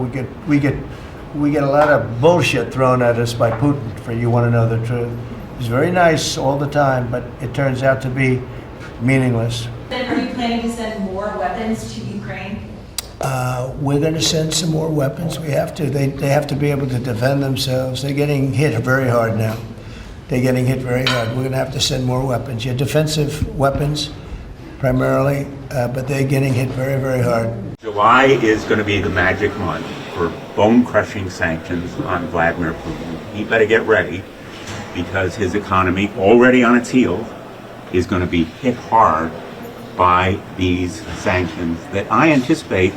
we get a lot of bullshit thrown at us by Putin. For you want to know the truth, he's very nice all the time, but it turns out to be meaningless. Then are you planning to send more weapons to Ukraine? We're going to send some more weapons. We have to. They have to be able to defend themselves. They're getting hit very hard now. They're getting hit very hard. We're going to have to send more weapons. Yeah, defensive weapons primarily, but they're getting hit very, very hard. July is going to be the magic month for bone-crushing sanctions on Vladimir Putin. He better get ready, because his economy, already on its heels, is going to be hit hard by these sanctions that I anticipate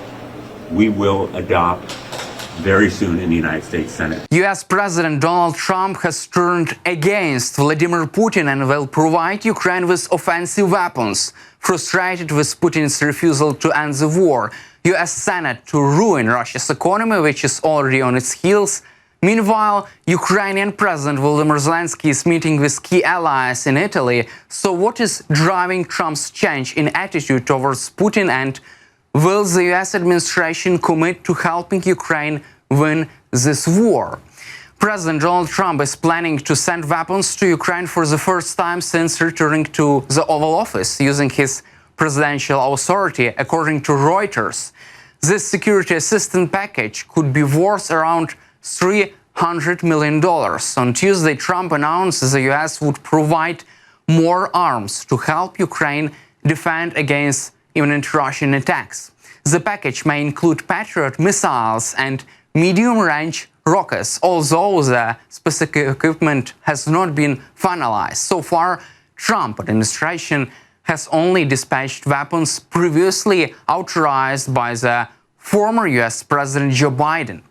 we will adopt very soon in the United States Senate. US President Donald Trump has turned against Vladimir Putin and will provide Ukraine with offensive weapons. Frustrated with Putin's refusal to end the war, US Senate to ruin Russia's economy, which is already on its heels. Meanwhile, Ukrainian President Volodymyr Zelensky is meeting with key allies in Italy. So what is driving Trump's change in attitude towards Putin, and will the US administration commit to helping Ukraine win this war? President Donald Trump is planning to send weapons to Ukraine for the first time since returning to the Oval Office, using his presidential authority, according to Reuters. This security assistance package could be worth around $300 million. On Tuesday, Trump announced the US would provide more arms to help Ukraine defend against imminent Russian attacks. The package may include Patriot missiles and medium-range rockets, although the specific equipment has not been finalized. So far, Trump administration has only dispatched weapons previously authorized by the former US President Joe Biden.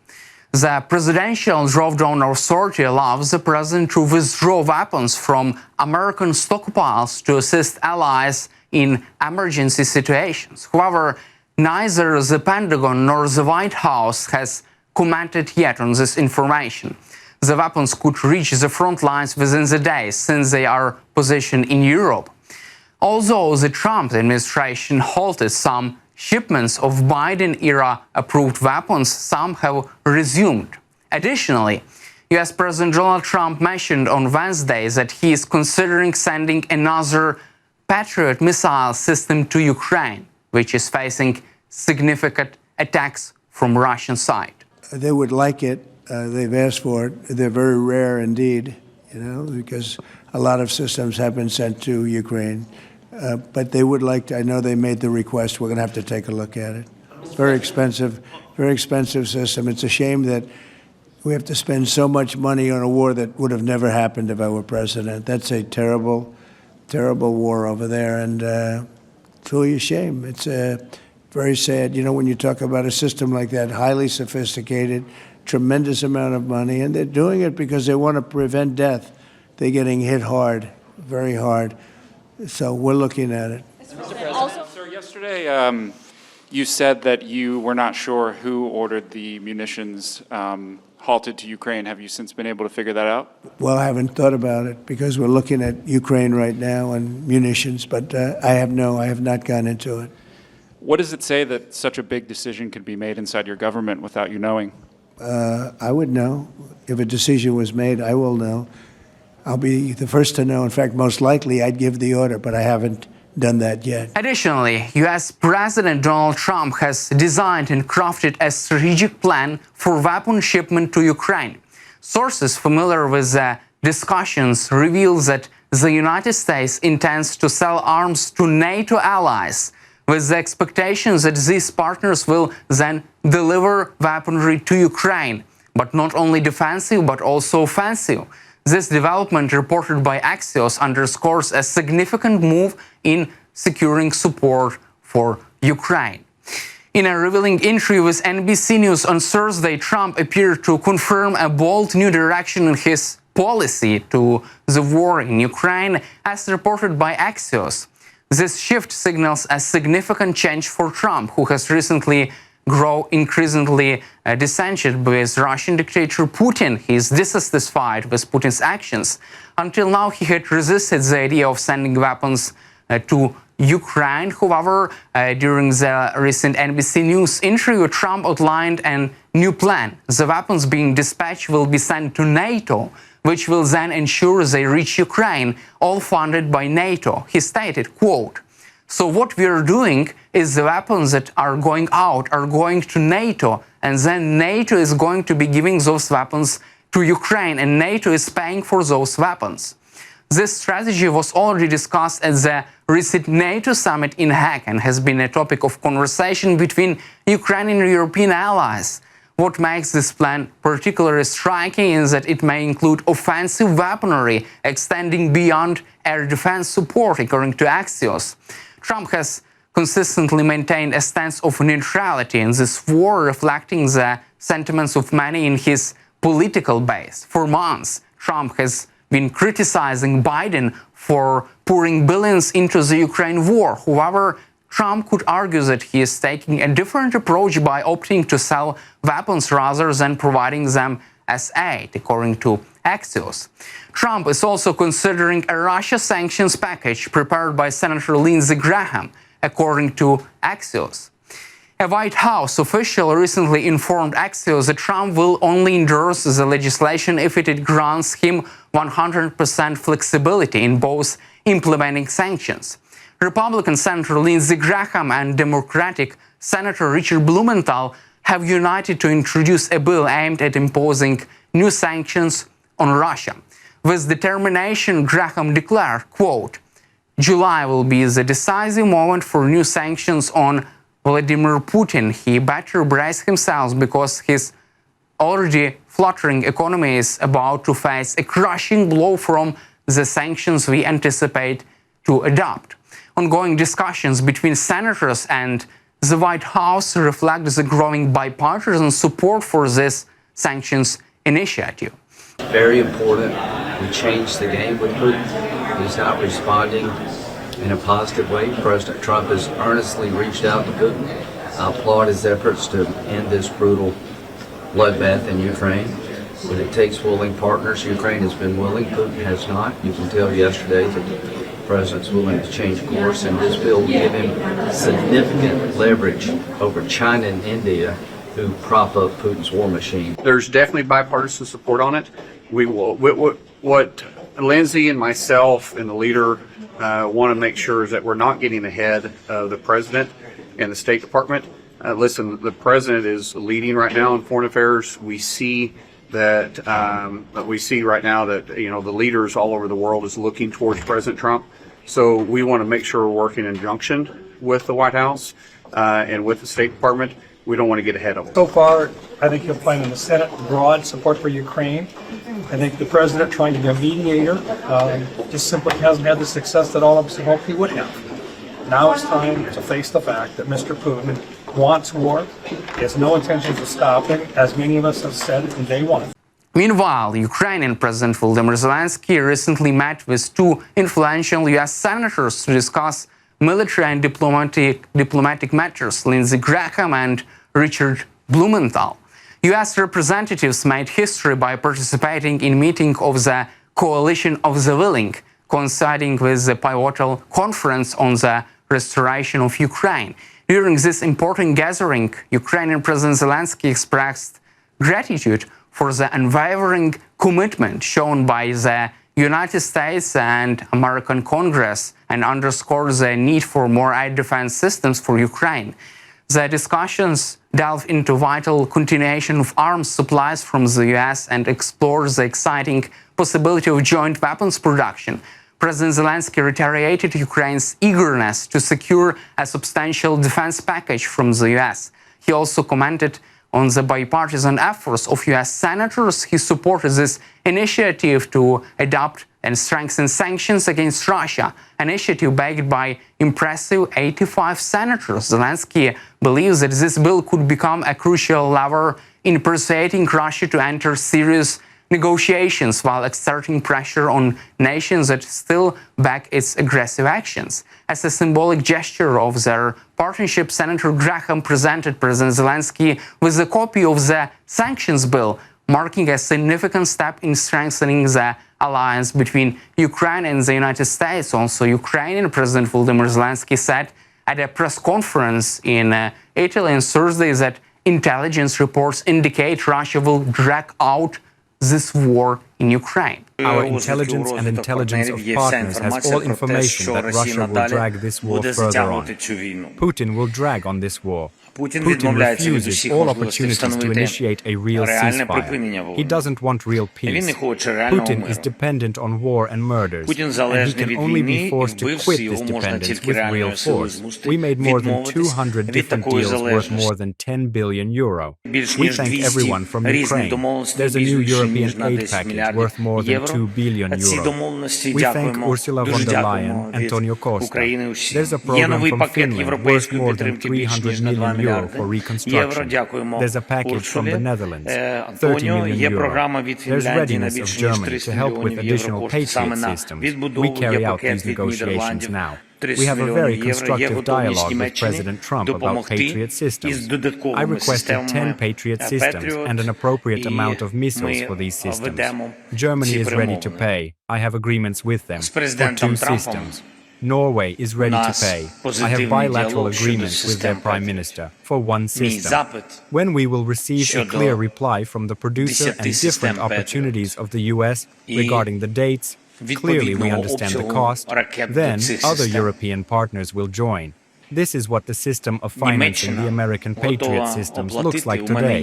The presidential drawdown authority allows the president to withdraw weapons from American stockpiles to assist allies in emergency situations. However, neither the Pentagon nor the White House has commented yet on this information. The weapons could reach the front lines within the days, since they are positioned in Europe. Although the Trump administration halted some shipments of Biden-era approved weapons, some have resumed. Additionally, US President Donald Trump mentioned on Wednesday that he is considering sending another Patriot missile system to Ukraine, which is facing significant attacks from Russian side. They would like it. They've asked for it. They're very rare indeed, because a lot of systems have been sent to Ukraine. But they would like to. I know they made the request. We're going to have to take a look at it. Very expensive system. It's a shame that we have to spend so much money on a war that would have never happened if I were president. That's a terrible, terrible war over there, and it's really a shame. It's very sad. When you talk about a system like that, highly sophisticated, tremendous amount of money, and they're doing it because they want to prevent death. They're getting hit hard, very hard. So we're looking at it. Mr. President, sir, yesterday you said that you were not sure who ordered the munitions halted to Ukraine. Have you since been able to figure that out? Well, I haven't thought about it because we're looking at Ukraine right now and munitions, but I have not gone into it. What does it say that such a big decision could be made inside your government without you knowing? I would know. If a decision was made, I will know. I'll be the first to know. In fact, most likely I'd give the order, but I haven't done that yet. Additionally, US President Donald Trump has designed and crafted a strategic plan for weapon shipment to Ukraine. Sources familiar with the discussions reveal that the United States intends to sell arms to NATO allies, with the expectation that these partners will then deliver weaponry to Ukraine, but not only defensive but also offensive. This development, reported by Axios, underscores a significant move in securing support for Ukraine. In a revealing interview with NBC News on Thursday, Trump appeared to confirm a bold new direction in his policy to the war in Ukraine, as reported by Axios. This shift signals a significant change for Trump, who has recently grown increasingly disenchanted with Russian dictator Putin. He is dissatisfied with Putin's actions. Until now, he had resisted the idea of sending weapons to Ukraine. However, during the recent NBC News interview, Trump outlined a new plan. The weapons being dispatched will be sent to NATO, which will then ensure they reach Ukraine, all funded by NATO. He stated, quote, "So what we are doing is the weapons that are going out are going to NATO, and then NATO is going to be giving those weapons to Ukraine, and NATO is paying for those weapons." This strategy was already discussed at the recent NATO summit in Hague and has been a topic of conversation between Ukrainian and European allies. What makes this plan particularly striking is that it may include offensive weaponry extending beyond air defense support, according to Axios. Trump has consistently maintained a stance of neutrality in this war, reflecting the sentiments of many in his political base. For months, Trump has been criticizing Biden for pouring billions into the Ukraine war. However, Trump could argue that he is taking a different approach by opting to sell weapons rather than providing them as aid, according to Axios. Trump is also considering a Russia sanctions package prepared by Senator Lindsey Graham, according to Axios. A White House official recently informed Axios that Trump will only endorse the legislation if it grants him 100% flexibility in both implementing sanctions. Republican Senator Lindsey Graham and Democratic Senator Richard Blumenthal have united to introduce a bill aimed at imposing new sanctions on Russia. With determination, Graham declared, quote, "July will be the decisive moment for new sanctions on Vladimir Putin. He better brace himself because his already fluttering economy is about to face a crushing blow from the sanctions we anticipate to adopt." Ongoing discussions between senators and the White House reflect the growing bipartisan support for this sanctions initiative. Very important. We changed the game with Putin. He's not responding in a positive way. President Trump has earnestly reached out to Putin. I applaud his efforts to end this brutal bloodbath in Ukraine. But it takes willing partners. Ukraine has been willing, Putin has not. You can tell yesterday that the president's willing to change course, and this bill will give him significant leverage over China and India, who prop up Putin's war machine. There's definitely bipartisan support on it. We will. What Lindsey and myself and the leader want to make sure is that we're not getting ahead of the president and the State Department. Listen, the president is leading right now in foreign affairs. We see that right now that the leaders all over the world is looking towards President Trump. So we want to make sure we're working in conjunction with the White House and with the State Department. We don't want to get ahead of them. So far, I think you'll find in the Senate broad support for Ukraine. I think the president trying to be a mediator just simply hasn't had the success that all of us hoped he would have. Now it's time to face the fact that Mr. Putin wants war. He has no intentions of stopping, as many of us have said from day one. Meanwhile, Ukrainian President Volodymyr Zelensky recently met with two influential U.S. senators to discuss military and diplomatic matters, Lindsey Graham and Richard Blumenthal. U.S. representatives made history by participating in a meeting of the Coalition of the Willing, coinciding with the pivotal conference on the restoration of Ukraine. During this important gathering, Ukrainian President Zelensky expressed gratitude for the unwavering commitment shown by the United States and American Congress and underscored the need for more air defense systems for Ukraine. The discussions delved into vital continuation of arms supplies from the US and explored the exciting possibility of joint weapons production. President Zelensky reiterated Ukraine's eagerness to secure a substantial defense package from the US. He also commented on the bipartisan efforts of US senators. He supported this initiative to adopt and strengthen sanctions against Russia, an initiative backed by impressive 85 senators. Zelensky believes that this bill could become a crucial lever in persuading Russia to enter serious negotiations while exerting pressure on nations that still back its aggressive actions. As a symbolic gesture of their partnership, Senator Graham presented President Zelensky with a copy of the sanctions bill, marking a significant step in strengthening the alliance between Ukraine and the United States. Also, Ukrainian President Vladimir Zelensky said at a press conference in Italy on Thursday that intelligence reports indicate Russia will drag out this war in Ukraine. Our intelligence and intelligence of partners has all information that Russia will drag this war further on. Putin will drag on this war. Putin refuses all opportunities to initiate a real ceasefire. He doesn't want real peace. Putin is dependent on war and murders, and he can only be forced to quit this dependence with real force. We made more than 200 different deals worth more than 10 billion euro. We thank everyone from Ukraine. There's a new European aid package worth more than 2 billion euro. We thank Ursula von der Leyen, Antonio Costa. There's a program from Finland worth more than 300 million euro for reconstruction. There's a package from the Netherlands, 30 million euro. There's readiness of Germany to help with additional Patriot systems. We carry out these negotiations now. We have a very constructive dialogue with President Trump about Patriot systems. I requested 10 Patriot systems and an appropriate amount of missiles for these systems. Germany is ready to pay. I have agreements with them for 2 systems. Norway is ready to pay. I have bilateral agreements with their Prime Minister for 1 system. When we will receive a clear reply from the producer and different opportunities of the US regarding the dates, clearly we understand the cost, then other European partners will join. This is what the system of financing the American Patriot systems looks like today.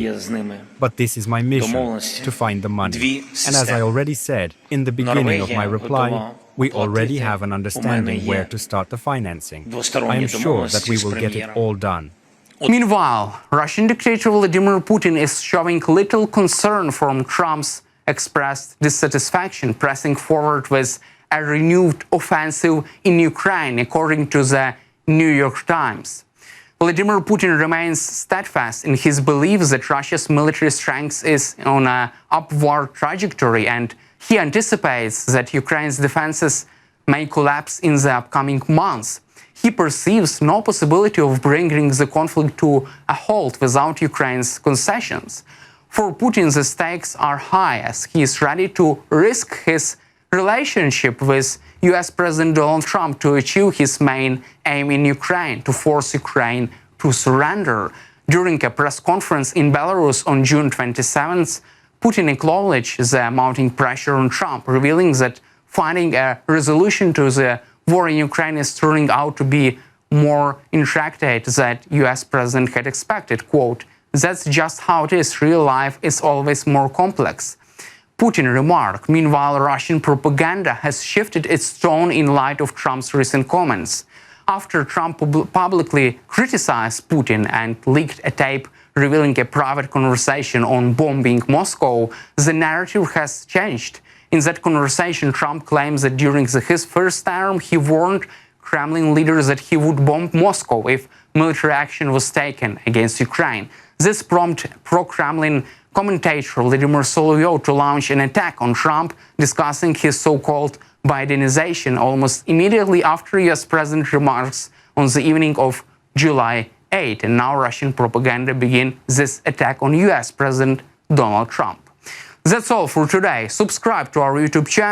But this is my mission, to find the money. And as I already said in the beginning of my reply, we already have an understanding where to start the financing. I am sure that we will get it all done. Meanwhile, Russian dictator Vladimir Putin is showing little concern from Trump's expressed dissatisfaction, pressing forward with a renewed offensive in Ukraine, according to the New York Times. Vladimir Putin remains steadfast in his belief that Russia's military strength is on an upward trajectory, and he anticipates that Ukraine's defenses may collapse in the upcoming months. He perceives no possibility of bringing the conflict to a halt without Ukraine's concessions. For Putin, the stakes are high, as he is ready to risk his relationship with US President Donald Trump to achieve his main aim in Ukraine, to force Ukraine to surrender. During a press conference in Belarus on June 27th, Putin acknowledged the mounting pressure on Trump, revealing that finding a resolution to the war in Ukraine is turning out to be more intricate than US President had expected. Quote, "That's just how it is. Real life is always more complex," Putin remarked. Meanwhile, Russian propaganda has shifted its tone in light of Trump's recent comments. After Trump publicly criticized Putin and leaked a tape revealing a private conversation on bombing Moscow, the narrative has changed. In that conversation, Trump claims that during his first term, he warned Kremlin leaders that he would bomb Moscow if military action was taken against Ukraine. This prompted pro-Kremlin commentator Vladimir Solovyov to launch an attack on Trump, discussing his so-called Bidenization almost immediately after US President remarks on the evening of July 8. And now Russian propaganda begin this attack on US President Donald Trump. That's all for today. Subscribe to our YouTube channel.